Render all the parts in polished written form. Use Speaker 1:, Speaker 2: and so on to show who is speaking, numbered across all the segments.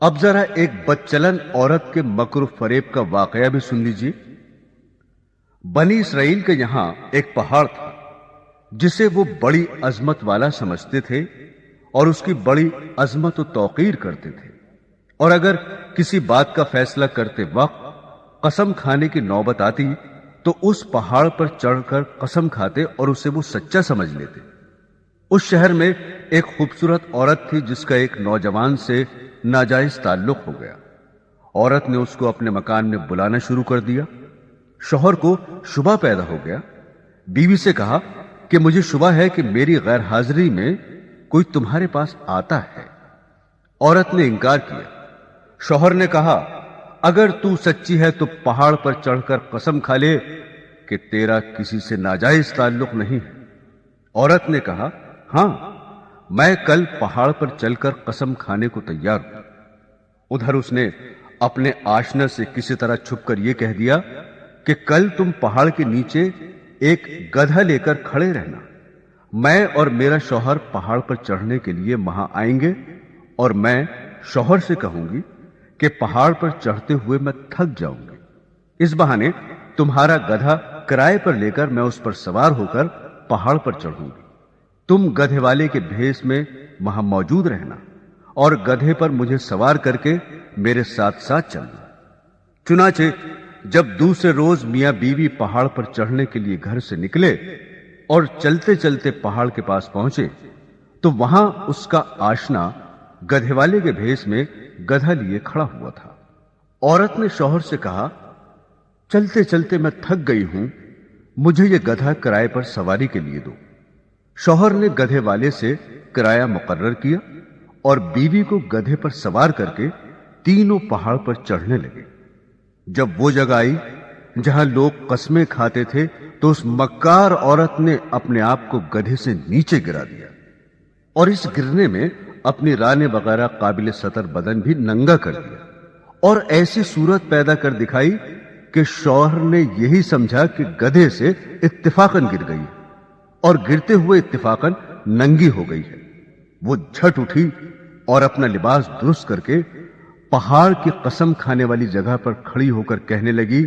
Speaker 1: اب ذرا ایک بدچلن عورت کے مکر و فریب کا واقعہ بھی سن لیجیے۔ بنی اسرائیل کے یہاں ایک پہاڑ تھا جسے وہ بڑی عظمت والا سمجھتے تھے اور اس کی بڑی عظمت و توقیر کرتے تھے، اور اگر کسی بات کا فیصلہ کرتے وقت قسم کھانے کی نوبت آتی تو اس پہاڑ پر چڑھ کر قسم کھاتے اور اسے وہ سچا سمجھ لیتے۔ اس شہر میں ایک خوبصورت عورت تھی جس کا ایک نوجوان سے ناجائز تعلق ہو گیا۔ عورت نے اس کو اپنے مکان میں بلانا شروع کر دیا۔ شوہر کو شبہ پیدا ہو گیا۔ بیوی سے کہا کہ مجھے شبہ ہے کہ میری غیر حاضری میں کوئی تمہارے پاس آتا ہے۔ عورت نے انکار کیا۔ شوہر نے کہا اگر تو سچی ہے تو پہاڑ پر چڑھ کر قسم کھا لے کہ تیرا کسی سے ناجائز تعلق نہیں ہے۔ عورت نے کہا ہاں، میں کل پہاڑ پر چل کر قسم کھانے کو تیار ہوں۔ ادھر اس نے اپنے آشنا سے کسی طرح چھپ کر یہ کہہ دیا کہ کل تم پہاڑ کے نیچے ایک گدھا لے کر کھڑے رہنا، میں اور میرا شوہر پہاڑ پر چڑھنے کے لیے وہاں آئیں گے، اور میں شوہر سے کہوں گی کہ پہاڑ پر چڑھتے ہوئے میں تھک جاؤں گی، اس بہانے تمہارا گدھا کرائے پر لے کر میں اس پر سوار ہو کر پہاڑ پر چڑھوں گی۔ تم گدھے والے کے بھیس میں وہاں موجود رہنا اور گدھے پر مجھے سوار کر کے میرے ساتھ ساتھ چلنا۔ چنانچہ جب دوسرے روز میاں بیوی پہاڑ پر چڑھنے کے لیے گھر سے نکلے اور چلتے چلتے پہاڑ کے پاس پہنچے تو وہاں اس کا آشنا گدھے والے کے بھیس میں گدھا لیے کھڑا ہوا تھا۔ عورت نے شوہر سے کہا چلتے چلتے میں تھک گئی ہوں، مجھے یہ گدھا کرائے پر سواری کے لیے دو۔ شوہر نے گدھے والے سے کرایہ مقرر کیا اور بیوی کو گدھے پر سوار کر کے تینوں پہاڑ پر چڑھنے لگے۔ جب وہ جگہ آئی جہاں لوگ قسمیں کھاتے تھے تو اس مکار عورت نے اپنے آپ کو گدھے سے نیچے گرا دیا، اور اس گرنے میں اپنی رانے وغیرہ قابل سطر بدن بھی ننگا کر دیا، اور ایسی صورت پیدا کر دکھائی کہ شوہر نے یہی سمجھا کہ گدھے سے اتفاقاً گر گئی اور گرتے ہوئے اتفاقاً ننگی ہو گئی ہے۔ وہ جھٹ اٹھی اور اپنا لباس درست کر کے پہاڑ کی قسم کھانے والی جگہ پر کھڑی ہو کر کہنے لگی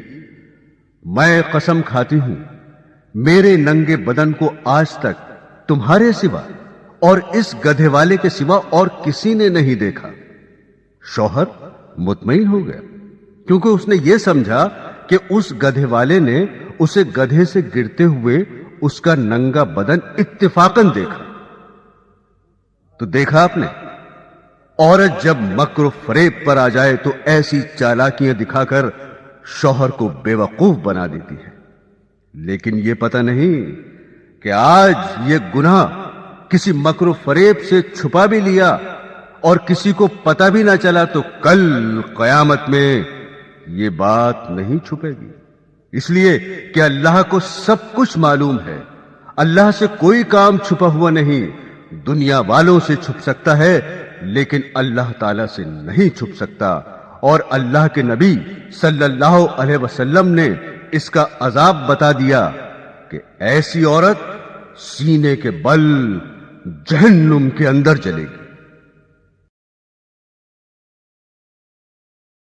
Speaker 1: میں قسم کھاتی ہوں میرے ننگے بدن کو آج تک تمہارے سوا اور اس گدھے والے کے سوا اور کسی نے نہیں دیکھا۔ شوہر مطمئن ہو گیا کیونکہ اس نے یہ سمجھا کہ اس گدھے والے نے اسے گدھے سے گرتے ہوئے اس کا ننگا بدن اتفاقاً دیکھا۔ تو دیکھا آپ نے، عورت جب مکر و فریب پر آ جائے تو ایسی چالاکیاں دکھا کر شوہر کو بے وقوف بنا دیتی ہے، لیکن یہ پتہ نہیں کہ آج یہ گناہ کسی مکر و فریب سے چھپا بھی لیا اور کسی کو پتہ بھی نہ چلا تو کل قیامت میں یہ بات نہیں چھپے گی، اس لیے کہ اللہ کو سب کچھ معلوم ہے۔ اللہ سے کوئی کام چھپا ہوا نہیں، دنیا والوں سے چھپ سکتا ہے لیکن اللہ تعالی سے نہیں چھپ سکتا، اور اللہ کے نبی صلی اللہ علیہ وسلم نے اس کا عذاب بتا دیا کہ ایسی عورت سینے کے بل جہنم کے اندر جلے گی۔